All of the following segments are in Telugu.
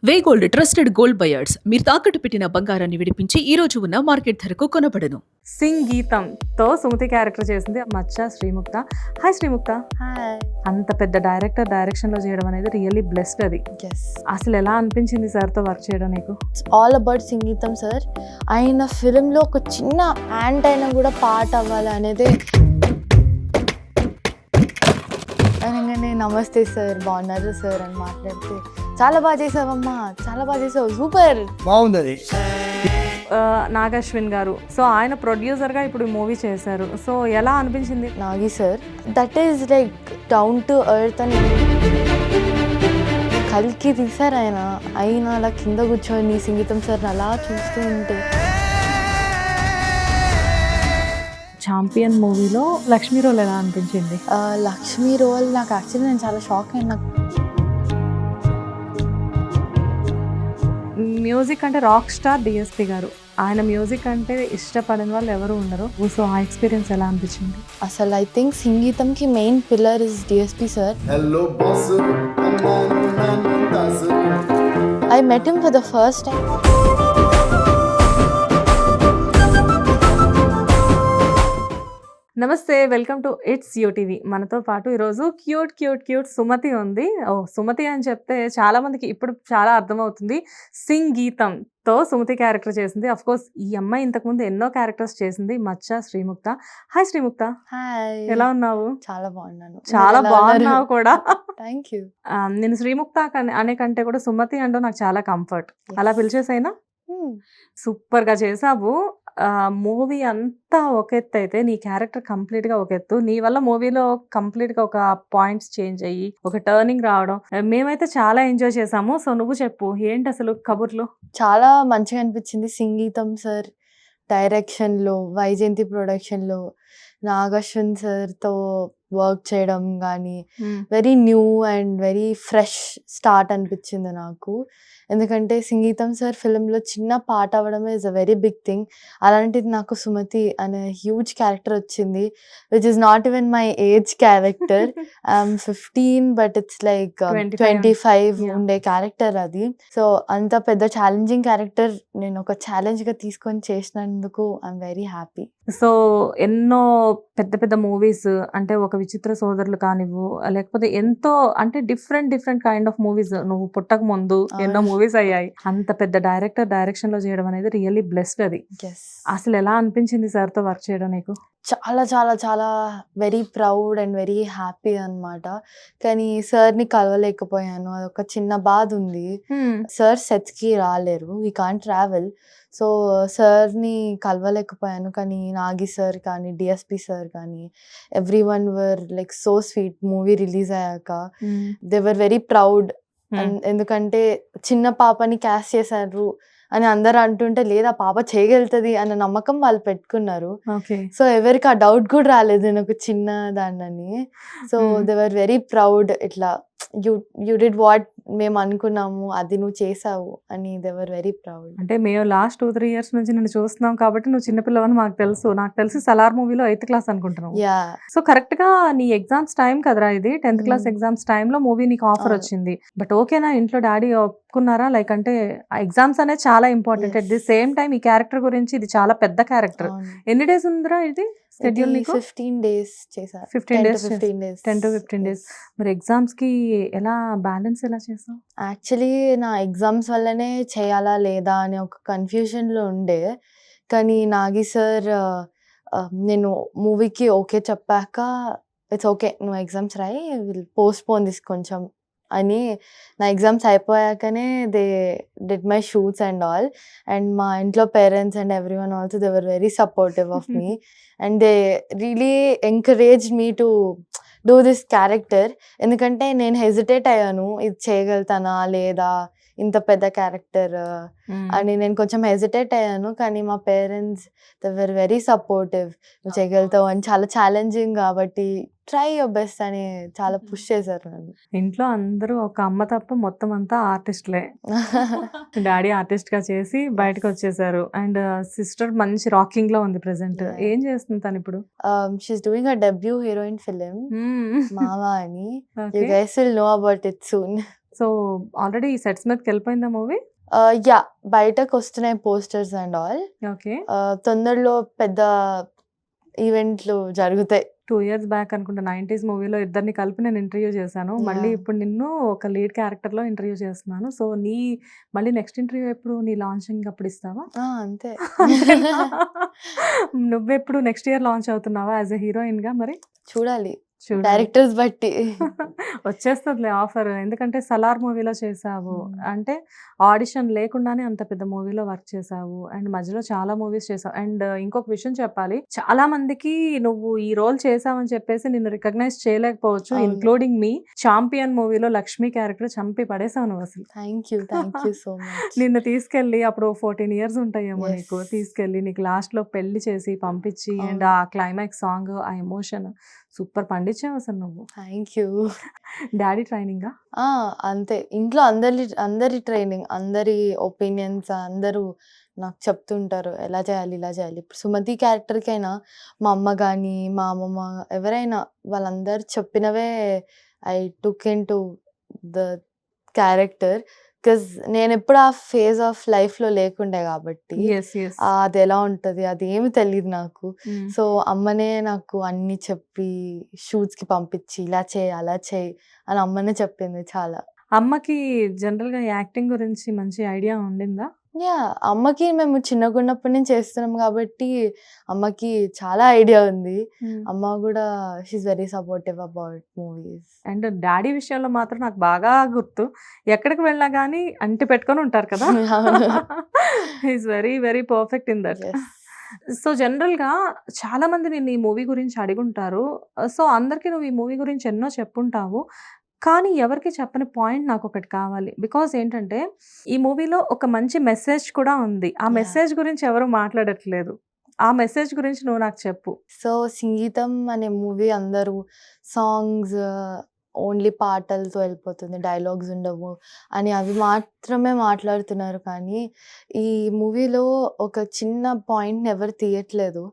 వే గోల్డ్ ట్రస్టెడ్ గోల్డ్ బయర్స్ మీరు తాకట్టు పెట్టిన బంగారాన్ని విడిపించి ఈ రోజు ఉన్న మార్కెట్ ధరకు కొనబడను. సింగ్ గీతంతో సుమతి క్యారెక్టర్ చేసింది మచ్చ శ్రీముక్త. హాయ్ శ్రీముక్త. హాయ్. అంత పెద్ద డైరెక్షన్ లో చేయడం అనేది రియల్లీ బ్లెస్డ్. అది ఎస్, అసలు ఎలా అనిపించింది సార్తో వర్క్ చేయడం నీకు? ఇట్స్ ఆల్ అబౌట్ సంగీతం సార్. ఆయన ఫిలింలో ఒక చిన్న యాంట్ అయినా కూడా పాట అవ్వాలి అనేది. అనగానే నమస్తే సార్, బాగున్నారు సార్ అని మాట్లాడితే చాలా బాగా చేసావమ్మా, చాలా బాగా చేసావు, సూపర్, బాగుంది అది. నాగశ్విన్ గారు, సో ఆయన ప్రొడ్యూసర్గా ఇప్పుడు మూవీ చేశారు. సో ఎలా అనిపించింది? Nagi sir that is like down to earth అని కలికి తీసారు ఆయన. అయినా అలా కింద కూర్చొని సంగీతం సార్ని అలా చూస్తూ ఉంటే. ఛాంపియన్ మూవీలో లక్ష్మీ రోల్ ఎలా అనిపించింది? లక్ష్మీ రోల్ నాకు యాక్చువల్లీ నేను చాలా షాక్ అయినా. మ్యూజిక్ అంటే రాక్ స్టార్ డిఎస్పి గారు, ఆయన మ్యూజిక్ అంటే ఇష్టపడిన వాళ్ళు ఎవరు ఉండరు. సో ఆ ఎక్స్పీరియన్స్ ఎలా అనిపించింది? అసలు ఐ థింక్ సంగీతంకి main pillar is DSP sir. I met him for the first time. నమస్తే, వెల్కమ్ టు ఇట్స్ యూటీవీ. మనతో పాటు ఈరోజు క్యూట్ సుమతి ఉంది. సుమతి అని చెప్తే చాలా మందికి ఇప్పుడు చాలా అర్థమవుతుంది. సింగ్ గీతంతో సుమతి క్యారెక్టర్ చేసింది. అఫ్ కోర్స్ ఈ అమ్మాయి ఇంతకుముందు ఎన్నో క్యారెక్టర్స్ చేసింది, మచ్చ శ్రీముక్త. హాయ్ శ్రీముక్త. హాయ్. ఎలా ఉన్నావు? చాలా బాగున్నాను. చాలా బాగున్నావు కూడా. Thank you. నేను శ్రీముక్త అనే కంటే కూడా సుమతి అంటే నాకు చాలా కంఫర్ట్. అలా పిలిచేసైనా సూపర్ గా చేసావు. మూవీ అంతా ఒక ఎత్తు అయితే నీ క్యారెక్టర్ కంప్లీట్ గా ఒక ఎత్తు. నీ వల్ల మూవీలో కంప్లీట్ గా ఒక పాయింట్స్ చేంజ్ అయ్యి ఒక టర్నింగ్ రావడం మేమైతే చాలా ఎంజాయ్ చేసాము. సో నువ్వు చెప్పు, ఏంటి అసలు కబుర్లు? చాలా మంచిగా అనిపించింది సంగీతం సార్ డైరెక్షన్లో, వైజయంతి ప్రొడక్షన్లో నాగశ్విన్ సార్తో వర్క్ చేయడం కానీ very new and very fresh start అనిపించింది నాకు. ఎందుకంటే సంగీతం సార్ ఫిలింలో చిన్న పాట అవ్వడం is a very big thing. అలాంటిది నాకు సుమతి అనే హ్యూజ్ క్యారెక్టర్ వచ్చింది, which is not even my age character. I'm 15 but it's like 25 ఉండే క్యారెక్టర్ అది. సో అంత పెద్ద ఛాలెంజింగ్ క్యారెక్టర్ నేను ఒక ఛాలెంజ్గా తీసుకొని చేసినందుకు ఐఎమ్ వెరీ హ్యాపీ. సో ఎన్నో పెద్ద పెద్ద మూవీస్ అంటే ఒక విచిత్ర సోదరులు కానివ్వు, లేకపోతే ఎంతో అంటే డిఫరెంట్ కైండ్ ఆఫ్ మూవీస్ నువ్వు పుట్టక ముందు ఎన్నో మూవీస్ అయ్యాయి. అంత పెద్ద డైరెక్షన్ లో చేయడం అనేది రియల్లీ బ్లెస్డ్. అది అసలు ఎలా అనిపించింది సార్తో వర్క్ చేయడం నీకు? చాలా చాలా చాలా very proud and very happy అన్నమాట. కానీ సార్ని కలవలేకపోయాను, అదొక చిన్న బాధ ఉంది. సార్ సెట్స్కి రాలేరు, వీ కాంట్ ట్రావెల్. సో సార్ని కలవలేకపోయాను. కానీ నాగి సార్ కానీ డిఎస్పి సార్ కానీ every one were like so sweet. Movie release అయ్యాక దే వర్ వెరీ ప్రౌడ్. ఎందుకంటే చిన్న పాపని క్యాస్ట్ చేశారు అని అందరు అంటుంటే లేదా పాప చేయగలుగుతుంది అన్న నమ్మకం వాళ్ళు పెట్టుకున్నారు. సో ఎవరికి ఆ డౌట్ కూడా రాలేదు నేను ఒక చిన్న దాన్నని. So they were very proud. ఇట్లా యూ డిడ్ వాట్ మేము అనుకున్నాము, అది నువ్వు చేసావు అని దే వర్ వెరీ ప్రౌడ్. అంటే మేము లాస్ట్ 2-3 years నుంచి నేను చూస్తున్నాం కాబట్టి నువ్వు చిన్నపిల్లవని మాకు తెలుసు. నాకు తెలిసి సలార్ మూవీలో 8th క్లాస్ అనుకుంటున్నావు. సో కరెక్ట్ గా నీ ఎగ్జామ్స్ టైం కదరా ఇది, 10th క్లాస్ ఎగ్జామ్స్ టైంలో మూవీ నీకు ఆఫర్ వచ్చింది. బట్ ఓకేనా, ఇంట్లో డాడీ ఒప్పుకున్నారా? లైక్ అంటే ఎగ్జామ్స్ అనేది చాలా important. At the same time ఈ క్యారెక్టర్ గురించి ఇది చాలా పెద్ద క్యారెక్టర్. ఎన్ని డేస్ ఉందిరా ఇది షెడ్యూల్ నీకు? 15 days చేశారు. 10 to 15 days. మరి ఎగ్జామ్స్ కి ఎలా బ్యాలెన్స్ ఎలా చేసావు? యాక్చువల్లీ నా ఎగ్జామ్స్ వల్లనే చేయాలా లేదా అనే ఒక కన్ఫ్యూజన్లో ఉండే. కానీ నాగి సార్ నేను మూవీకి ఓకే చెప్పాక ఇట్స్ ఓకే, నువ్వు ఎగ్జామ్స్ రాయి, విల్ పోస్ట్ పోన్ దిస్ కొంచెం అని. నా ఎగ్జామ్స్ అయిపోయాకనే they did my shoots and all. And మా ఇంట్లో parents and everyone also they were very supportive of me and they really encouraged me to do this character. ఎందుకంటే నేను హెజిటేట్ అయ్యాను, ఇది చేయగలుగుతానా లేదా, ఇంత పెద్ద క్యారెక్టర్ అని నేను కొంచెం హెజిటేట్ అయ్యాను. కానీ మా parents they were very supportive. నువ్వు చేయగలుగుతావు అని, చాలా ఛాలెంజింగ్ కాబట్టి ట్రై యువర్ బెస్ట్ అని చాలా పుష్ చేశారు నన్ను. ఇంట్లో అందరూ ఒక అమ్మ తప్ప మొత్తం అంతా ఆర్టిస్ట్లే. డాడీ ఆర్టిస్ట్ గా చేసి బయటకు వచ్చేసారు. అండ్ సిస్టర్ మంచి రాకింగ్ లో ఉంది ప్రెసెంట్. ఏం చేస్తుంది తను ఇప్పుడు? She is doing a debut heroine film మావా అని. You guys will know about it soon. So already sets మీదకి వెళ్ళిపోయిందా మూవీ? యా బయటకు వస్తున్నాయి పోస్టర్స్ అండ్ ఆల్. ఓకే. తొందరలో పెద్ద ఈవెంట్లు జరుగుతాయి. 2 ఇయర్స్ బ్యాక్ అనుకుంటా 90s మూవీలో ఇద్దరిని కలిపి నేను ఇంటర్వ్యూ చేశాను. మళ్ళీ ఇప్పుడు నిన్ను ఒక లీడ్ క్యారెక్టర్‌లో ఇంటర్వ్యూ చేస్తున్నాను. సో మళ్ళీ నెక్స్ట్ ఇంటర్వ్యూ ఎప్పుడు? నీ లాంచింగ్ అప్పుడు ఇస్తావా? అంతే. అంతేనా? నువ్వెప్పుడు నెక్స్ట్ ఇయర్ లాంచ్ అవుతున్నావా యాజ్ ఎ హీరోయిన్‌గా మరి? చూడాలి చూడాలి. డైరెక్టర్స్ బట్టి. వచ్చేస్తదిలే ఆఫర్. ఎందుకంటే 'సలార్' మూవీలో చేశావు. అంటే ఆడిషన్ లేకుండానే అంత పెద్ద మూవీలో వర్క్ చేశావు. అండ్ మధ్యలో చాలా మూవీస్ చేశావు. అండ్ ఇంకొక విషయం చెప్పాలి. చాలా మందికి నువ్వు ఈ రోల్ చేశావని చెప్పేసి నిన్ను రికగ్నైజ్ చేయలేకపోవచ్చు. అవును. ఇంక్లూడింగ్ మీ. 'చాంపియన్' మూవీలో లక్ష్మి క్యారెక్టర్ చంపి పడేసావు నువ్వసలు. Thank you so much. నిన్ను తీసుకెళ్ళి అప్పుడు 14 ఇయర్స్ ఉంటాయేమో Yes. నీకు. తీసుకెళ్ళి నీకు లాస్ట్‌లో పెళ్లి చేసి పంపించి అండ్ అవును. ఆ క్లైమాక్స్ సాంగ్, ఆ ఎమోషన్ సూపర్ పండించావు అసలు నువ్వు. Thank you. డాడీ ట్రైనింగా? అంతే. ఇంట్లో అందరి ట్రైనింగ్, అందరి ఒపీనియన్స్ అందరూ నాకు చెప్తుంటారు. ఎలా చేయాలి, ఇలా చేయాలి. ఇప్పుడు సుమతి క్యారెక్టర్‌కైనా మా అమ్మ గానీ, మా అమ్మమ్మ ఎవరైనా వాళ్ళందరూ చెప్పినవే I took into the character. Because నేనెప్పుడు ఆ ఫేజ్ ఆఫ్ లైఫ్‌లో లేకుండే కాబట్టి యెస్. యెస్. అది ఎలా ఉంటది అదేమి తెలీదు నాకు. సో అమ్మనే నాకు అన్నీ చెప్పి షూట్స్‌కి పంపించి ఇలా చేయి, అలా చేయి అని అమ్మనే చెప్పింది చాలా. అమ్మకి జనరల్‌గా యాక్టింగ్ గురించి మంచి ఐడియా ఉండిందా? అమ్మకి మేము చిన్నగున్నప్పటి నుంచి చేస్తున్నాం కాబట్టి అమ్మకి చాలా ఐడియా ఉంది. అమ్మ కూడా she is very supportive about movies. And daddy విషయంలో మాత్రం నాకు బాగా గుర్తు. ఎక్కడికి వెళ్ళినా గానీ అంటి పెట్టుకొని ఉంటారు కదా! అవును. He is very very perfect in that. Yes. So జనరల్‌గా చాలా మంది నిన్ను ఈ మూవీ గురించి అడిగుంటారు. సో అందరికి నువ్వు ఈ మూవీ గురించి ఎన్నో చెప్పుంటావు. కానీ ఎవరికీ చెప్పని పాయింట్ నాకొకటి కావాలి. బికాజ్ ఏంటంటే ఈ మూవీలో ఒక మంచి మెసేజ్ కూడా ఉంది. ఆ Yeah. మెసేజ్ గురించి ఎవరు మాట్లాడట్లేదు. ఆ మెసేజ్ గురించి నువ్వు నాకు చెప్పు. సో సంగీతం అనే మూవీ అందరూ సాంగ్స్ ఓన్లీ పాటలతో వెళ్ళిపోతుంది, డైలాగ్స్ ఉండవు అని అవి మాత్రమే మాట్లాడుతున్నారు. కానీ ఈ మూవీలో ఒక చిన్న పాయింట్‌ని ఎవరు తీయట్లేదు.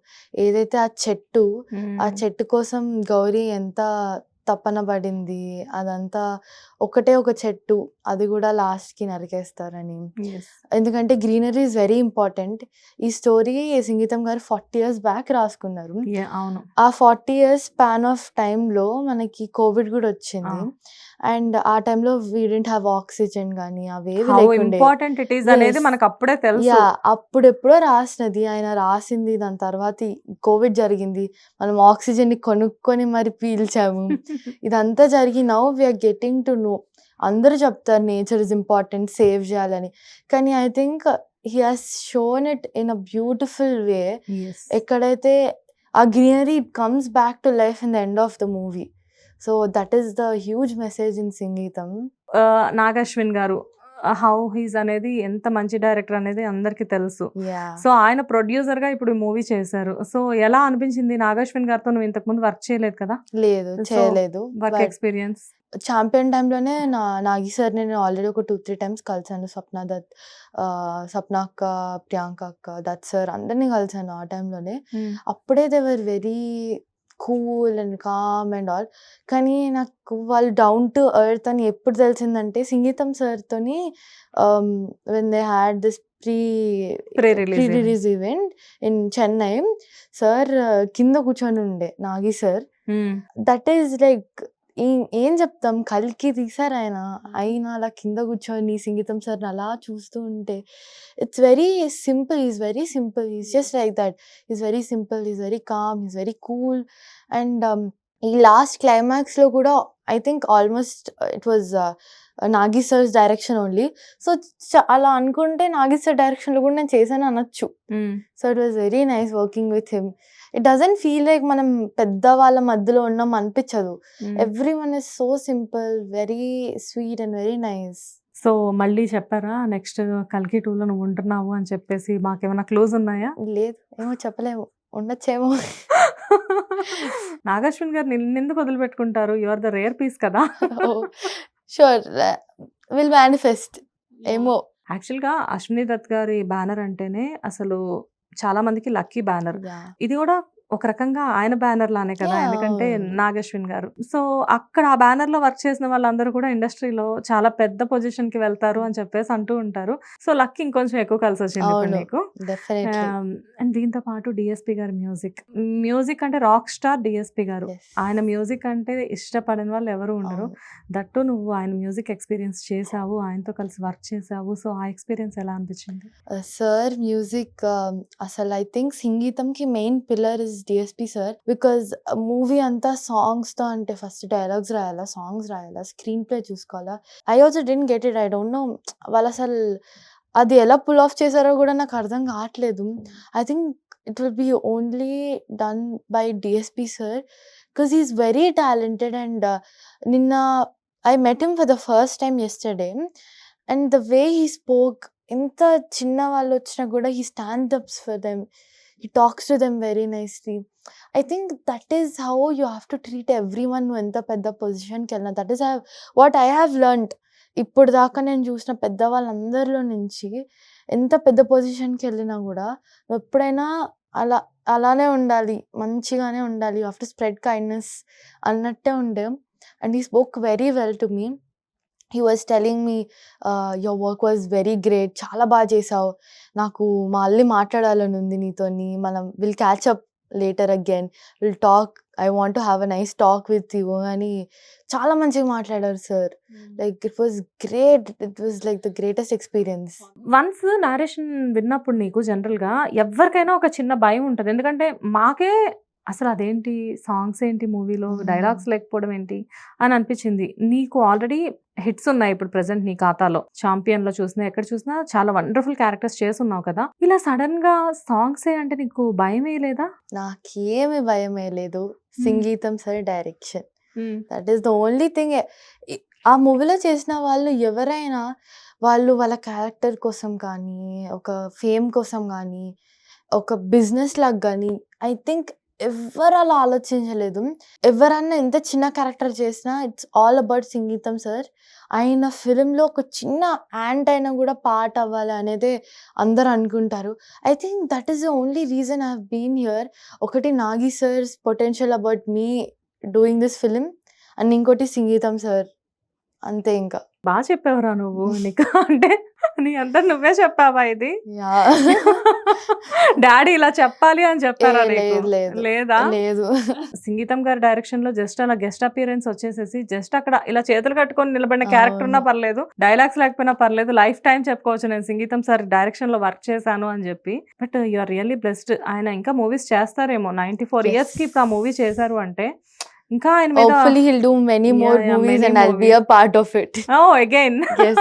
ఏదైతే ఆ చెట్టు కోసం గౌరీ ఎంత తపన పడింది, అదంతా ఒకటే ఒక చెట్టు, అది కూడా లాస్ట్‌కి నరికేస్తారని. యెస్. ఎందుకంటే గ్రీనరీ ఈజ్ వెరీ ఇంపార్టెంట్. ఈ స్టోరీ సంగీతం గారు 40 ఇయర్స్ బ్యాక్ రాసుకున్నారు. అవును. ఆ 40 ఇయర్స్ స్పాన్ ఆఫ్ టైంలో మనకి కోవిడ్ కూడా వచ్చింది. అండ్ ఆ టైంలో వీ డిడ్ంట్ హ్యావ్ ఆక్సిజన్ కానీ అవేవి హౌ లేకుండే. ఇంపార్టెంట్ ఇట్ ఈస్ అనేది Yes. మనకు అప్పుడే తెలుసు. అప్పుడెప్పుడో రాసినది ఆయన రాసింది. దాని తర్వాత కోవిడ్ జరిగింది. మనం ఆక్సిజన్ని కొనుక్కొని మరి పీల్చాము. ఇదంతా జరిగి now we're getting to know. అందరూ చెప్తారు నేచర్ ఇస్ ఇంపార్టెంట్, సేవ్ చేయాలని. కానీ I think he has shown it in a beautiful way. Yes. ఎక్కడైతే ఆ greenery it comes back to life in the end of the movie. So that is the huge message in Sangeetham. Nagashwin గారు హౌ హీస్ అనేది ఎంత మంచి డైరెక్టర్ అనేది అందరికీ తెలుసు. యా సో ఆయన ప్రొడ్యూసర్ గా ఇప్పుడు మూవీ చేశారు. సో ఎలా అనిపించింది? నాగశ్విన్ గారితో నువ్వు ఇంతకు ముందు వర్క్ చేయలేదు కదా? లేదు So, చేయలేదు. Work experience. ఛాంపియన్ టైంలోనే నాగి సార్ని నేను ఆల్రెడీ ఒక 2-3 టైమ్స్ కలిసాను. స్వప్న దత్, స్వప్న అక్క, ప్రియాంక అక్క, దత్ సార్ అందరినీ కలిసాను ఆ టైంలోనే. అప్పుడే they were very cool and calm and all. కానీ నాకు వాళ్ళు డౌన్ టు ఎర్త్ అని ఎప్పుడు తెలిసిందంటే సంగీతం సార్తోని when they had this pre release event in Chennai. Sir కింద కూర్చొని ఉండే Nagi sir. That is like ఏం చెప్తాం, కల్కి తీసారు ఆయన. అయినా అలా కింద కూర్చొని సంగీతం సార్ని అలా చూస్తూ ఉంటే it's very simple. Is very simple. Is just like that. Is very simple, is very calm, is very cool. And ఈ లాస్ట్ క్లైమాక్స్లో కూడా I think almost it was Nagi sir's direction only. So అలా అనుకుంటే నాగి సార్ డైరెక్షన్లో కూడా నేను చేశాను అనొచ్చు. So it was very nice working with him. It doesn't feel like మనం పెద్ద వాళ్ళ మధ్యలో ఉన్నాం అనిపించదు. Everyone is so simple, very sweet and very nice. So మళ్ళీ చెప్పారా నెక్స్ట్ కల్కి 2లో నువ్వు ఉంటున్నావు అని చెప్పేసి? మాకేమైనా క్లోజ్ ఉన్నాయా? లేదు, ఏమో చెప్పలేము, ఉండొచ్చేమో. నాగశ్విన్ గారు నిన్నెందుకు వదిలిపెట్టుకుంటారు? You are the rare piece కదా. Sure will manifest. ఏమో యాక్చువల్గా అశ్విని దత్ గారి బ్యానర్ అంటేనే అసలు చాలా మందికి లక్కీ బ్యానర్. Yeah. ఇది కూడా ఒక రకంగా ఆయన బ్యానర్ లానే కదా! యాహ్! ఎందుకంటే అవును. నాగశ్విన్ గారు. సో, అక్కడ ఆ బ్యానర్‌లో వర్క్ చేసిన వాళ్ళందరూ కూడా ఇండస్ట్రీలో చాలా పెద్ద పొజిషన్‌కి వెళ్తారు అని చెప్పేసి అంటూ ఉంటారు. సో, లక్ ఇంకొంచెం ఎక్కువ కలిసొచ్చింది ఇప్పుడు అవును. నీకు. డెఫినెట్‌లీ. అండ్ దీంతో పాటు డీఎస్‌పీ గారి మ్యూజిక్. మ్యూజిక్ అంటే రాక్ స్టార్ డీఎస్‌పీ గారు. యెస్. ఆయన మ్యూజిక్ అంటే ఇష్టపడని వాళ్ళు ఎవరు ఉండరు. అవును. దట్టు నువ్వు ఆయన మ్యూజిక్ ఎక్స్‌పీరియన్స్ చేశావు. ఆయనతో కలిసి వర్క్ చేశావు. సో, ఆ ఎక్స్‌పీరియన్స్ ఎలా అనిపించింది? సార్ మ్యూజిక్ అసలు ఐ థింక్ సంగీతంకి main pillar is DSP sir. Because movie అంతా సాంగ్స్తో అంటే ఫస్ట్ డైలాగ్స్ రాయాలా, సాంగ్స్ రాయాలా, స్క్రీన్ ప్లే చూసుకోవాలా. I also didn't get it. I don't know వాళ్ళు అసలు అది ఎలా పుల్ ఆఫ్ చేశారో కూడా నాకు అర్థం కావట్లేదు. I think it will be only done by DSP sir because is very talented. And నిన్న I met him for the first time yesterday and the way he spoke, ఎంత చిన్న వాళ్ళు వచ్చినా కూడా he stand ups for them, he talks to them very nicely. I think that is how you have to treat every one. నువ్వు ఎంత పెద్ద పొజిషన్కి వెళ్ళినా that is what I have learned. ఇప్పుడు దాకా నేను చూసిన పెద్దవాళ్ళందరిలో నుంచి ఎంత పెద్ద పొజిషన్కి వెళ్ళినా కూడా నువ్వు ఎప్పుడైనా అలానే ఉండాలి, మంచిగానే ఉండాలి, you have to spread kindness అన్నట్టే ఉండే. And he spoke very well to me. He was telling me your work was very great, చాలా బాగా చేసావు, నాకు మళ్ళీ మాట్లాడాలని ఉంది నీతోని, మనం will catch up later again, will talk, I want to have a nice talk with you అని చాలా మంచిగా మాట్లాడారు sir. Like it was great, it was like the greatest experience. Once narration విన్నప్పుడు నీకు జనరల్‌గా ఎవ్వరికైనా ఒక చిన్న భయం ఉంటది. ఎందుకంటే మాకే అసలు అదేంటి సాంగ్స్ ఏంటి మూవీలో డైలాగ్స్ లేకపోవడం ఏంటి అని అనిపించింది. నీకు ఆల్రెడీ హిట్స్ ఉన్నాయి ఇప్పుడు ప్రెజెంట్ నీ ఖాతాలో. 'చాంపియన్‌లో' చూసినా ఎక్కడ చూసినా చాలా వండర్‌ఫుల్ క్యారెక్టర్స్ చేసున్నావు కదా! ఇలా సడెన్‌గా సాంగ్సే అంటే నీకు భయమేయలేదా? నాకేమి భయమే లేదు. సంగీతం సార్ డైరెక్షన్, హ్మ్. That is the only thing. ఆ మూవీలో చేసిన వాళ్ళు ఎవరైనా వాళ్ళ క్యారెక్టర్ కోసం కానీ, ఒక ఫేమ్ కోసం కానీ, ఒక బిజినెస్ లాగా కానీ ఐ థింక్ ఎవ్వరు అలా ఆలోచించలేదు. ఎవరన్నా ఎంత చిన్న క్యారెక్టర్ చేసినా ఇట్స్ ఆల్ అబౌట్ సంగీతం సార్. ఆయన ఫిల్మ్‌లో ఒక చిన్న యాంట్ అయినా కూడా పార్ట్ అవ్వాలి అనేదే అందరూ అనుకుంటారు. I think that is the only reason I have been here. ఒకటి Nagi sir's potential about me doing this film and ఇంకోటి సంగీతం సార్, అంతే ఇంకా. బా చెప్పావురా నువ్వు. నీకు అంటే నీ అంతా నువ్వే చెప్పావా ఇది? యాహ్! డాడీ ఇలా చెప్పాలి అని చెప్పారా నీకు? లేదు. లేదా? లేదు. సంగీతం గారి డైరెక్షన్‌లో జస్ట్ అలా గెస్ట్ అపియరెన్స్ వచ్చేసేసి జస్ట్ అక్కడ ఇలా చేతులు కట్టుకొని నిలబడిన క్యారెక్టర్ ఉన్నా అవును. పర్లేదు, డైలాగ్స్ లేకపోయినా పర్లేదు, లైఫ్ టైమ్ చెప్పుకోవచ్చు నేను సంగీతం సార్ డైరెక్షన్‌లో వర్క్ చేశాను అని చెప్పి. But you are really blessed. ఆయన ఇంకా మూవీస్ చేస్తారేమో. 94 Yes. ఇయర్స్‌కి ఇప్పుడు ఆ మూవీ చేశారు అంటే ఇంకా ఆయన మీద Hopefully he'll do many more Yeah, movies many and I'll be movies. a part of it. Oh, again. Yes.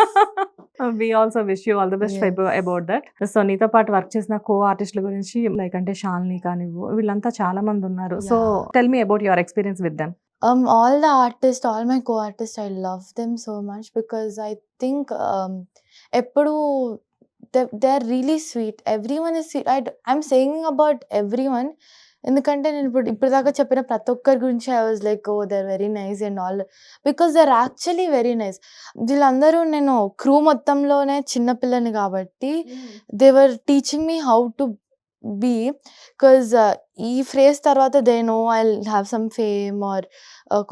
We also wish you all the best Yes. about that. So నీతో పాటు వర్క్ చేసిన కో ఆర్టిస్టుల గురించి లైక్ అంటే శాలిని కానివ్వు వీళ్ళంతా చాలా మంది ఉన్నారు. So Yeah. Tell me about your experience with them. All the artists, all my co-artists, I love them so much because I think ఎప్పుడు they're really sweet. Everyone is sweet. I'm saying about everyone. ఎందుకంటే నేను ఇప్పుడు దాకా చెప్పిన ప్రతి ఒక్కరి గురించి I was like oh they are very nice and all because they are actually very nice. వీళ్ళందరూ నేను క్రూ మొత్తంలోనే చిన్నపిల్లని కాబట్టి they were teaching me how to be. Because ఈ ఫ్రేజ్ తర్వాత they know I have some fame or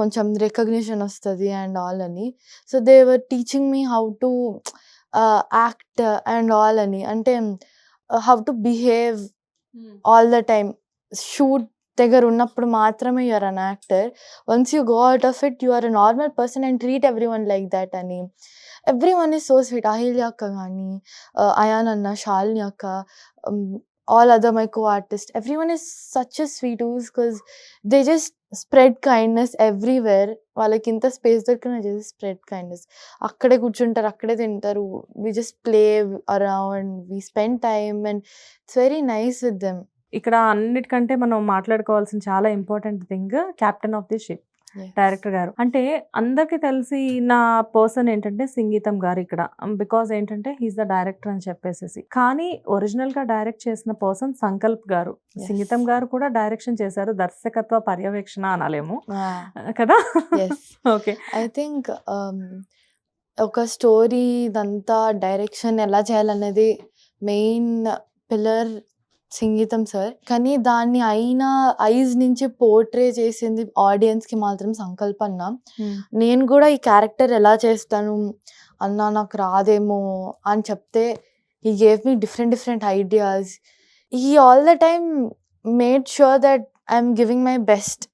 కొంచెం రికగ్నిషన్ వస్తుంది అండ్ ఆల్ అని. So they were teaching me how to act and all అని, అంటే how to behave all the time. Shoot దగ్గర ఉన్నప్పుడు మాత్రమే you are an actor, once you go out of it you are a normal person and treat every one like that అని. Every one is so sweet. Ahilya అక్క కానీ, అయాన్ అన్న, శాలిని అక్క, all other my co-artists, everyone is such a sweet ooze because they just spread kindness everywhere. వాళ్ళకి ఇంత స్పేస్ దొరికినా just spread kindness. అక్కడే కూర్చుంటారు, అక్కడే తింటారు, we just play around, we spend time and it's very nice with them. ఇక్కడ అన్నిటికంటే మనం మాట్లాడుకోవాల్సిన చాలా important thing captain of the ship director గారు. అంటే అందరికి తెలిసి నా పర్సన్ ఏంటంటే సంగీతం గారు ఇక్కడ, బికాజ్ ఏంటంటే హీస్ ద డైరెక్టర్ అని చెప్పేసి. కానీ ఒరిజినల్ గా డైరెక్ట్ చేసిన పర్సన్ సంకల్ప్ గారు. సంగీతం గారు కూడా డైరెక్షన్ చేశారు, దర్శకత్వ పర్యవేక్షణ అనాలేమో కదా. ఓకే, ఐ థింక్ ఒక స్టోరీ ఇదంతా డైరెక్షన్ ఎలా చేయాలనేది మెయిన్ పిల్లర్ సంగీతం సార్. కానీ దాన్ని అయిన ఐస్ నుంచి పోర్ట్రే చేసింది ఆడియన్స్‌కి మాత్రం సంకల్పన్న. నేను గూడా ఈ క్యారెక్టర్ ఎలా చేస్తాను, అన్నా నాకు రాదేమో అని చెప్తే హి gave me different ideas. He all the time made sure that I am giving my best.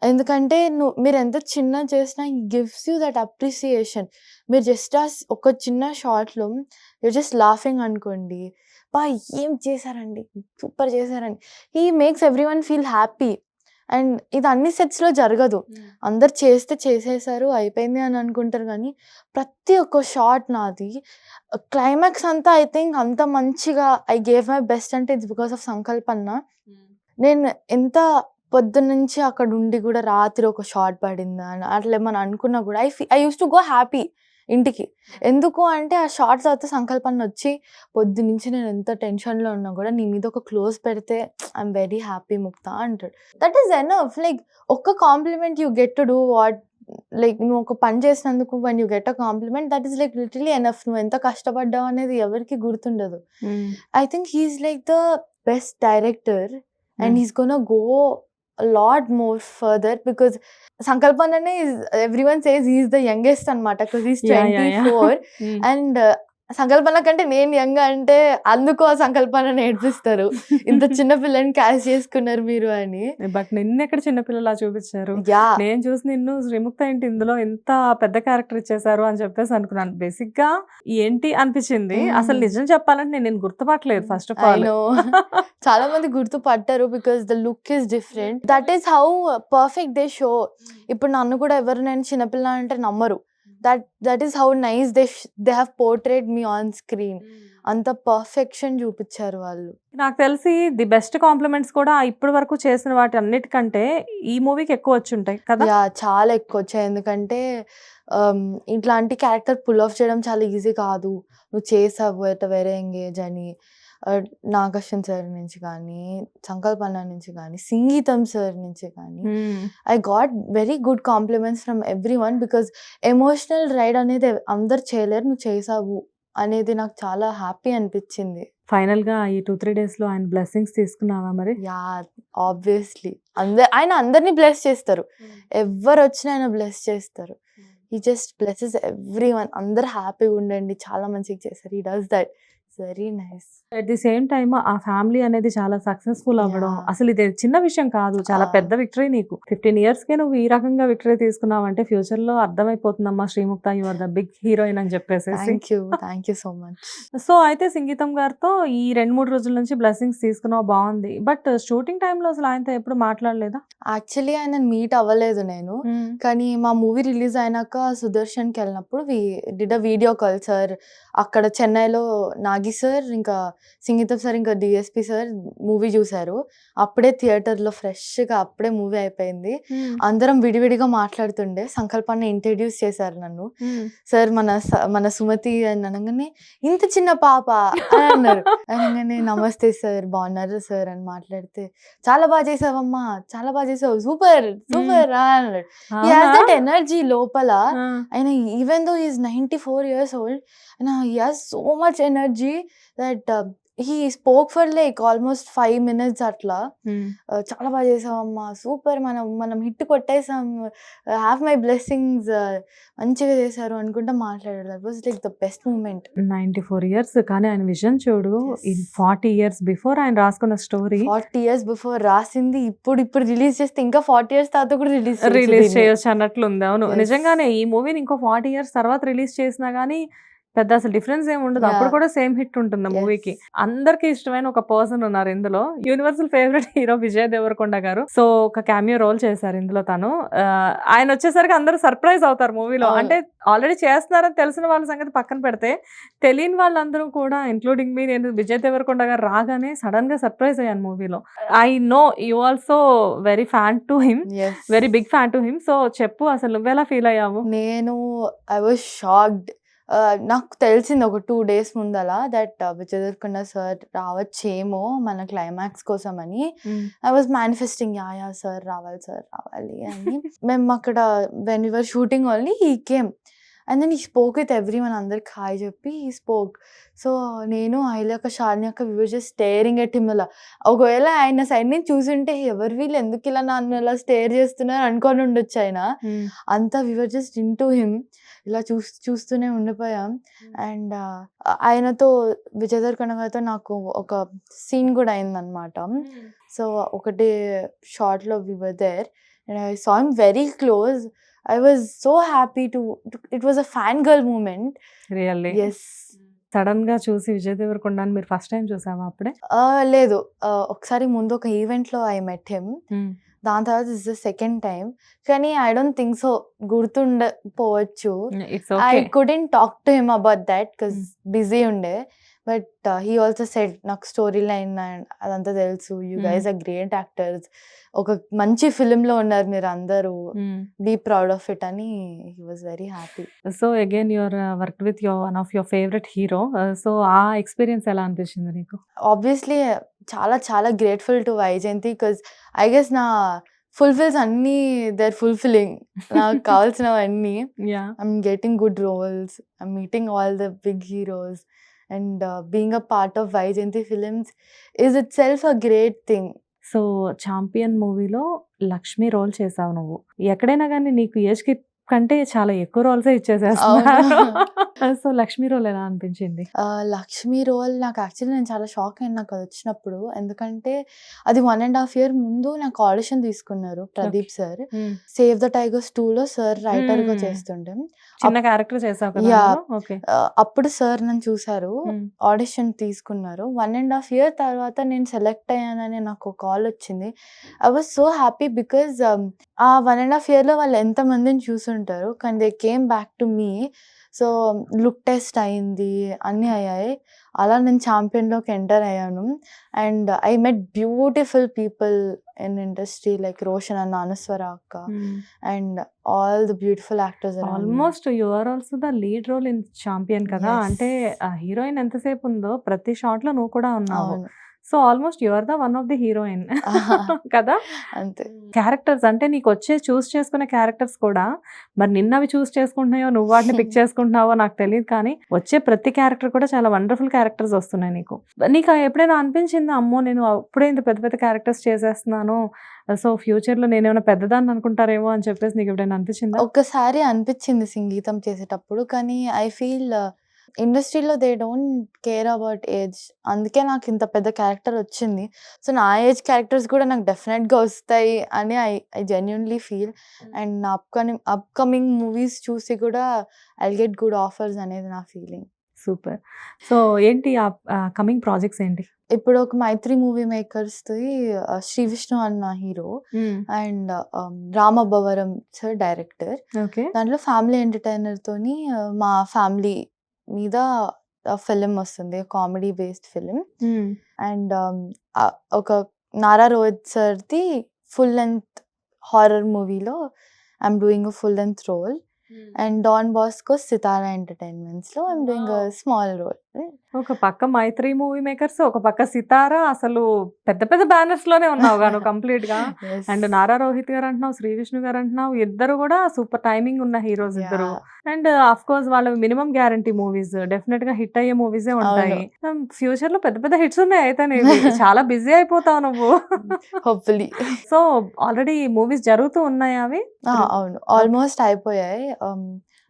ఎందుకంటే మీరెంత చిన్నది చేసినా హి గివ్స్ యూ దట్ అప్రిసియేషన్. మీరు జస్ట్ ఒక చిన్న షాట్‌లో యూర్ జస్ట్ లాఫింగ్ అనుకోండి. ఏం చేశారండి, సూపర్ చేశారండి. He makes everyone feel happy. And ఇది అన్ని సెట్స్‌లో జరగదు. అందరు చేసేసారు అయిపోయింది అని అనుకుంటారు కానీ ప్రతి ఒక్క షాట్ నాది క్లైమాక్స్ అంతా ఐ థింక్ అంత మంచిగా ఐ గేవ్ మై బెస్ట్ అంటే ఇట్స్ బికాస్ ఆఫ్ సంకల్పన్న. నేను ఎంత పొద్దున్నుంచి అక్కడ ఉండి కూడా రాత్రి ఒక షాట్ పడిందా అని అట్లా ఏమన్నా అనుకున్నా కూడా I use to go happy ఇంటికి. ఎందుకు అంటే ఆ షాట్ తర్వాత సంకల్పన్న వచ్చి పొద్దున్నుంచి నేను ఎంత టెన్షన్‌లో ఉన్నా కూడా నీ మీద ఒక క్లోజ్ పెడితే ఐఎమ్ వెరీ హ్యాపీ ముక్తా అంటాడు. That is enough. లైక్ ఒక్క compliment you get to do what, like నువ్వు ఒక పని చేసినందుకు when you get a compliment that is like literally enough. నువ్వు ఎంత కష్టపడ్డావు అనేది ఎవరికి గుర్తుండదు. I think he is like the best director and he's gonna go a lot more further because Sankalpannane is, everyone says he's the youngest anamata because he's 24. And సంకల్పన కంటే నేను యంగ్ అంటే అందుకు ఆ సంకల్పన నేర్పిస్తారు. ఇంత చిన్న పిల్లని క్యాష్ చేసుకున్నారు మీరు అని. బట్ నిన్న ఎక్కడ చిన్నపిల్లలా చూపించారు. నేను చూసి నిన్ను శ్రీముక్త ఏంటి ఇందులో ఎంత పెద్ద క్యారెక్టర్ ఇచ్చేసారు అని చెప్పేసి అనుకున్నాను. బేసిక్ గా ఏంటి అనిపించింది. అసలు నిజం చెప్పాలంటే నేను గుర్తుపట్టలేదు ఫస్ట్ ఆఫ్ ఆల్. చాలా మంది గుర్తుపట్టారు because the look is different. That is how perfect they show. ఇప్పుడు నన్ను కూడా ఎవరు నేను చిన్నపిల్ల అంటే నమ్మరు. That is how nice they have portrayed me on screen. అంత పర్ఫెక్షన్ చూపించారు వాళ్ళు. నాకు తెలిసి ది బెస్ట్ కాంప్లిమెంట్స్ కూడా ఇప్పటి వరకు చేసిన వాటి అన్నిటికంటే ఈ మూవీకి ఎక్కువ వచ్చి ఉంటాయి కదా. చాలా ఎక్కువ వచ్చాయి. ఎందుకంటే ఇట్లాంటి క్యారెక్టర్ పుల్ ఆఫ్ చేయడం చాలా ఈజీ కాదు. నువ్వు చేసావు ఎట్ వెరీ ఎంగేజ్ అని. నాగశ్వన్ సార్ నుంచి కానీ, సంకల్పన్న నుంచి కానీ, సంగీతం సార్ నుంచి కానీ I got very good compliments from everyone because emotional ride అనేది అందరు చేయలేరు, నువ్వు చేసావు అనేది నాకు చాలా హ్యాపీ అనిపించింది. ఫైనల్ గా ఈ 2-3 days లో ఆయన బ్లెస్సింగ్స్ తీసుకున్నావా మరి? ఆబ్వియస్లీ ఆయన అందరినీ బ్లెస్ చేస్తారు. ఎవరు వచ్చినా ఆయన బ్లెస్ చేస్తారు. He just blesses every one. అందరు హ్యాపీగా ఉండండి, చాలా మంచిగా చేస్తారు. He does that. Very nice. At the same time ఆ ఫ్యామిలీ అనేది చాలా సక్సెస్ఫుల్ అవ్వడం అసలు ఇది చిన్న విషయం కాదు, చాలా పెద్ద విక్టరీ. నీకు 15 years కే నువ్వు ఈ రకంగా విక్టరీ తీసుకున్నావు అంటే ఫ్యూచర్ లో అర్థమైపోతుందమ్మా Srimukta you are the big heroine అని చెప్పేసి. Thank you so much. So అయితే సంగీతం గారితో ఈ 2-3 రోజుల నుంచి బ్లెస్సింగ్స్ తీసుకున్నావు, బాగుంది. బట్ షూటింగ్ టైంలో అసలు ఆయనతో ఎప్పుడు మాట్లాడలేదా? యాక్చువల్లీ ఆయన మీట్ అవ్వలేదు నేను. కానీ మా మూవీ రిలీజ్ అయినాక సుదర్శన్కి వెళ్ళినప్పుడు did a video call. Sir అక్కడ చెన్నైలో నాగి సార్ ఇంకా సంగీతం సార్ ఇంకా డిఎస్పి సార్ మూవీ చూసారు. అప్పుడే థియేటర్లో ఫ్రెష్గా అప్పుడే మూవీ అయిపోయింది. అందరం విడివిడిగా మాట్లాడుతుండే. సంకల్పాన్ని ఇంట్రడ్యూస్ చేశారు నన్ను. సార్ మన సుమతి అని అనగానే ఇంత చిన్న పాప అని అన్నారు. అనగానే నమస్తే సార్ బాగున్నారు సార్ అని మాట్లాడితే చాలా బాగా చేసావమ్మా, చాలా బాగా చేసావు, సూపర్ సూపర్ అన్నాడు. హి హాస్ దట్ ఎనర్జీ లోపల. ఆయన even though he is 94 years old and he has so much energy that he spoke for like almost 5 minutes అట్లా. చాలా బాగా చేసావమ్మా, సూపర్, మనం హిట్ కొట్టేసాం, హ్యావ్ మై బ్లెస్సింగ్స్, మంచిగా చేశారు అనుకుంటా మాట్లాడారు. That was like the best moment. 94 years కానీ ఆయన విజన్ చూడు. 40 years బిఫోర్ ఆయన రాసుకున్న స్టోరీ 40 years బిఫోర్ రాసింది ఇప్పుడు రిలీజ్ చేస్తే ఇంకా 40 years తర్వాత కూడా రిలీజ్ చేయొచ్చు అన్నట్లుంది. అవును, నిజంగానే ఈ మూవీని ఇంకో 40 years తర్వాత రిలీజ్ చేసినా గానీ పెద్ద అసలు డిఫరెన్స్ ఏమి ఉండదు. అప్పుడు కూడా సేమ్ హిట్ ఉంటుంది మూవీకి. అందరికి ఇష్టమైన ఒక పర్సన్ ఉన్నారు ఇందులో, universal favourite hero Vijay Deverakonda garu. So ఒక క్యామియో రోల్ చేశారు ఇందులో తను. ఆయన వచ్చేసరికి అందరూ సర్ప్రైజ్ అవుతారు మూవీలో. అంటే ఆల్రెడీ చేస్తున్నారని తెలిసిన వాళ్ళ సంగతి పక్కన పెడితే తెలియని వాళ్ళందరూ కూడా ఇంక్లూడింగ్ మీ, నేను విజయ్ దేవరకొండ గారు రాగానే సడన్ గా సర్ప్రైజ్ అయ్యాను మూవీలో. I know you also very fan to him, very big fan to him. So చెప్పు అసలు నువ్వెలా ఫీల్ అయ్యావు? I was shocked. నాకు తెలిసింది ఒక 2 days ముందల దట్ విజయ్ దేవరకొండ సార్ రావచ్చేమో మన క్లైమాక్స్ కోసం అని. I was manifesting yeah sir రావాలి అని. మేము అక్కడ when we were shooting only he came and then he spoke with everyone, అందరికి హాయ్ చెప్పి ఈ స్పోక్. సో నేను ఆయిల్ యొక్క షాలిని యొక్క we were just staring at him. అలా ఒకవేళ ఆయన సైడ్ నుంచి చూసుంటే ఎవరు వీళ్ళు ఎందుకు ఇలా నన్ను ఇలా స్టేర్ చేస్తున్నారు అనుకొని ఉండొచ్చు ఆయన. అంతా we were just into him, ఇలా చూస్తూనే ఉండిపోయాం. అండ్ ఆయనతో విజయ్ దేవరకొండ గారితో నాకు ఒక సీన్ కూడా అయిందనమాట. సో ఒకటే షార్ట్లో we were there and I saw him very close. I was so happy to it was a fangirl moment. Really Yes. Sudden గా చూసి విజయ్ దేవరకొండ మీరు ఫస్ట్ టైం చూసావా అప్పుడే? లేదు, ఒకసారి ముందు ఒక ఈవెంట్లో ఐ మెట్ హిమ్. దాని తర్వాత దిస్ ద సెకండ్ టైం. కానీ ఐ డోంట్ థింక్ సో, గుర్తుండపోవచ్చు. It's I okay. Couldn't talk to him about that because busy ఉండే. బట్ హీ ఆల్సో సెడ్ నాకు స్టోరీ లైన్ అదంతా తెలుసు, you guys are great actors, ఒక మంచి ఫిలింలో ఉన్నారు మీరు అందరూ, బీ ప్రౌడ్ ఆఫ్ ఇట్ అని. He was very happy. So again your work with one of your favourite hero. So ఆ ఎక్స్పీరియన్స్ ఎలా అనిపించింది నీకు? ఆబ్వియస్లీ చాలా చాలా grateful to Vyjayanthi because I guess నా ఫుల్ఫిల్స్ అన్నీ దేర్ ఫుల్ఫిల్లింగ్. నాకు కావాల్సినవన్నీ. Yeah. I'm getting good roles. I'm meeting all the big heroes. And being a part of Vaijayanti Films is itself a great thing. So champion మూవీలో లక్ష్మి రోల్ చేసావు నువ్వు. ఎక్కడైనా కానీ నీకు ఏజ్ కి కంటే చాలా ఎక్కువ రోల్సే ఇచ్చేసేస్తున్నారు. సో లక్ష్మి రోల్ ఎలా అనిపించింది? లక్ష్మి రోల్ నాకు యాక్చువల్లీ నేను చాలా షాక్ అయినా నాకు అది వచ్చినప్పుడు. ఎందుకంటే అది 1.5 year ముందు నాకు ఆడిషన్ తీసుకున్నారు Pradeep sir. Save the tigers 2లో సార్ రైటర్గా చేస్తుండే. చిన్న క్యారెక్టర్ చేసావు కదా Yeah. అందులో? ఓకే. అప్పుడు సార్ నన్ను చూసారు, ఆడిషన్ తీసుకున్నారు. 1.5 year తర్వాత నేను సెలెక్ట్ అయ్యానని నాకు కాల్ వచ్చింది. I was so happy because ఆ 1.5 yearలో వాళ్ళు ఎంతమందిని చూసుంటారు, కానీ they came back to me. So look test అయింది, అన్నీ అయ్యాయి. అలా నేను ఛాంపియన్లోకి ఎంటర్ అయ్యాను. And I met beautiful people in industry like Roshan అన్న, అనుస్వర అక్క, and all the beautiful actors. Almost you are also the lead role in Champion కదా. Yes. అంటే ఆ హీరోయిన్ ఎంతసేపు ఉందో ప్రతి షాట్ లో నువ్వు కూడా ఉన్నావు. అవును. So almost you are the one of the heroine కదా. అంతే. క్యారెక్టర్స్ అంటే నీకు వచ్చే చూస్ చేసుకునే క్యారెక్టర్స్ కూడా మరి నిన్నవి చూస్ చేసుకుంటున్నాయో నువ్వు వాటిని పిక్ చేసుకుంటున్నావో నాకు తెలియదు, కానీ వచ్చే ప్రతి క్యారెక్టర్ కూడా చాలా వండర్ఫుల్ క్యారెక్టర్స్ వస్తున్నాయి నీకు. నీకు ఎప్పుడైనా అనిపించిందా, అమ్మో నేను అప్పుడే ఇంత పెద్ద పెద్ద క్యారెక్టర్స్ చేసేస్తున్నాను, సో ఫ్యూచర్ లో నేనేమైనా పెద్దదాన్ని అనుకుంటారేమో అని చెప్పేసి నీకు ఎప్పుడైనా అనిపించిందా? ఒక్కసారి అనిపించింది సంగీతం చేసేటప్పుడు, కానీ ఐ ఫీల్ ఇండస్ట్రీలో they don't care about age. అందుకే నాకు ఇంత పెద్ద క్యారెక్టర్ వచ్చింది. సో నా ఏజ్ క్యారెక్టర్స్ కూడా నాకు డెఫినెట్గా వస్తాయి అని ఐ జెన్యున్లీ ఫీల్. అండ్ నా అప్కమింగ్ మూవీస్ చూసి కూడా ఐ గెట్ గుడ్ ఆఫర్స్ అనేది నా ఫీలింగ్. సూపర్. సో ఏంటి కమింగ్ ప్రాజెక్ట్స్ ఏంటి? ఇప్పుడు ఒక మైత్రి మూవీ మేకర్స్ది శ్రీ విష్ణు అన్న hero and Ramabhavaram sir director. Okay. దాంట్లో ఫ్యామిలీ ఎంటర్టైనర్తోని మా ఫ్యామిలీ మీద ఫిలిం వస్తుంది, కామెడీ బేస్డ్ ఫిలిం. అండ్ ఒక నారా రోహిత్ సార్ది ఫుల్ లెంత్ హారర్ మూవీలో I'm doing a full length role. And Don Bosco Sithara ఎంటర్టైన్మెంట్స్లో I'm doing a small role. ఒక పక్క మైత్రి మూవీ మేకర్స్, ఒక పక్క సితారా, అసలు పెద్ద పెద్ద బ్యానర్స్ లోనే ఉన్నావు గాను కంప్లీట్ గా. అండ్ నారా రోహిత్ గారు అంటున్నావు, శ్రీ విష్ణు గారు అంటున్నావు, ఇద్దరు కూడా సూపర్ టైమింగ్ ఉన్న హీరోస్ ఇద్దరు. అండ్ ఆఫ్ కోర్స్ వాళ్ళ మినిమం గ్యారంటీ మూవీస్ డెఫినెట్ గా హిట్ అయ్యే మూవీసే ఉంటాయి. ఫ్యూచర్ లో పెద్ద పెద్ద హిట్స్ ఉన్నాయి అయితే నీవి. చాలా బిజీ అయిపోతావు నువ్వు. హోప్ఫుల్లీ. సో ఆల్రెడీ మూవీస్ జరుగుతూ ఉన్నాయి అవి? అవును, ఆల్మోస్ట్ అయిపోయాయి.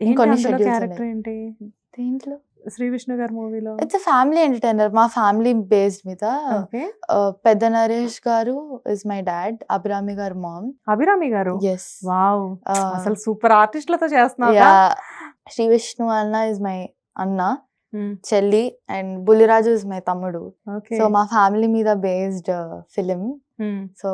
ఇంకొన్ని క్యారెక్టర్ ఏంటి దీంట్లో శ్రీ విష్ణు గారి మూవీలో? ఇట్స్ ఫ్యామిలీ ఎంటర్టైనర్, మా ఫ్యామిలీ బేస్డ్ మీద. పెద్ద నరేష్ గారు ఇస్ మై డాడ్, అభిరామి గారు మామ్. అభిరామి గారు? ఎస్. వావ్, అసలు సూపర్ ఆర్టిస్టులతో చేస్తున్నావు. శ్రీ విష్ణు అన్న ఇస్ మై అన్న, చెల్లి, అండ్ బుల్లిరాజు ఇస్ మై తమ్ముడు. సో మా ఫ్యామిలీ మీద based film. So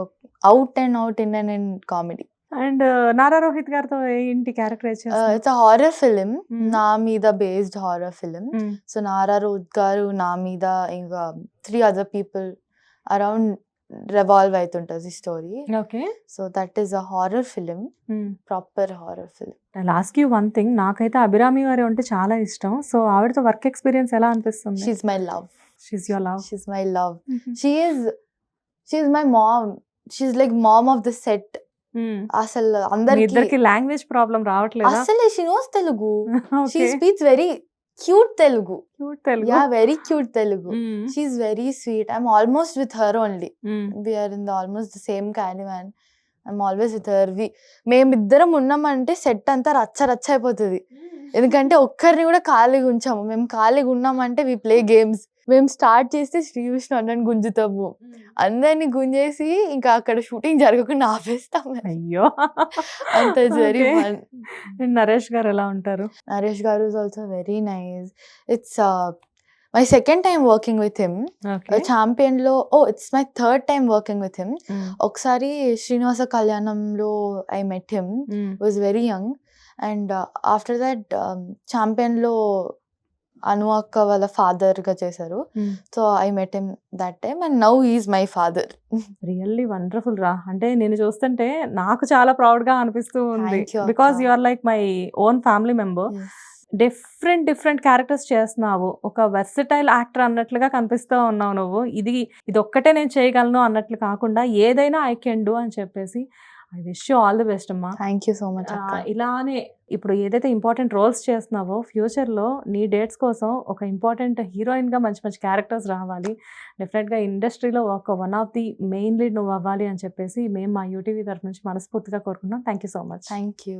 out and out Indian and comedy. And Nara Rohit గారితో ఏంటి క్యారెక్టర్? ఇట్స్ హారర్ ఫిలిం, నా మీద based horror film. So Nara Rohit గారు నా మీద ఇంకా 3 other people అరౌండ్ రెవాల్వ్ అవుతుంటది story. Okay. So that is a horror film, proper horror film. Last you one thing, నాకైతే అభిరామి గారు అంటే చాలా ఇష్టం. సో ఆవిడతో వర్క్ ఎక్స్పీరియన్స్ ఎలా అనిపిస్తుంది? She's my love. She's your love? She's my love. She's my mom. She's like mom of the set. అసలు మీ అందరికి ఇద్దరికి లాంగ్వేజ్ ప్రాబ్లం రావట్లేదా? అసలే she knows Telugu. She okay, speaks very cute Telugu. Cute Telugu. Yeah, very cute Telugu. Hmm. She's very sweet. I'm almost with her only. Hmm. We are in the almost the same caravan. I'm always with her. మేమిద్దరం ఉన్నామంటే సెట్ అంతా రచ్చ రచ్చ అయిపోతుంది. ఎందుకంటే ఒక్కరిని కూడా ఖాళీగా ఉంచాము. మేము ఖాళీగా ఉన్నామంటే వి ప్లే గేమ్స్. మేము స్టార్ట్ చేస్తే శ్రీకృష్ణ అన్నని గుంజుతాము, అందరిని గుంజేసి ఇంకా అక్కడ షూటింగ్ జరగకుండా ఆపేస్తాము. అయ్యో, అంత వెరీ Okay. ఫన్. నరేష్ గారు ఎలా ఉంటారు? నరేష్ గారు is also very nice. It's my second time working with him. Okay. Champion లో it's my third time working with him. ఒకసారి శ్రీనివాస కళ్యాణంలో I met him, was very young. And after that ఛాంపియన్లో అను అక్క వాళ్ళ ఫాదర్గా చేశారు. So I met him that time and now he's my father. Really wonderful రా. అంటే నేను చూస్తుంటే నాకు చాలా ప్రౌడ్ గా అనిపిస్తూ ఉంది. Thank you, బికాస్ అక్క. You are like my own family member. Different characters చేస్తున్నావు. ఒక వెర్సటైల్ యాక్టర్ అన్నట్లుగా కనిపిస్తూ ఉన్నావు నువ్వు. ఇది ఒక్కటే నేను చేయగలను అన్నట్లు కాకుండా ఏదైనా ఐ కెన్ డూ అని చెప్పేసి I wish you all the best అమ్మా. థ్యాంక్ యూ సో మచ్ అక్క. ఇలానే ఇప్పుడు ఏదైతే ఇంపార్టెంట్ రోల్స్ చేస్తున్నావో ఫ్యూచర్లో నీ డేట్స్ కోసం ఒక ఇంపార్టెంట్ హీరోయిన్గా మంచి క్యారెక్టర్స్ రావాలి. డెఫినెట్గా ఇండస్ట్రీలో ఒక one of the main lead నువ్వు అవ్వాలి అని చెప్పేసి మేము మా యూటీవీ తరఫు నుంచి మనస్ఫూర్తిగా కోరుకుంటున్నాం. Thank you so much. Thank you.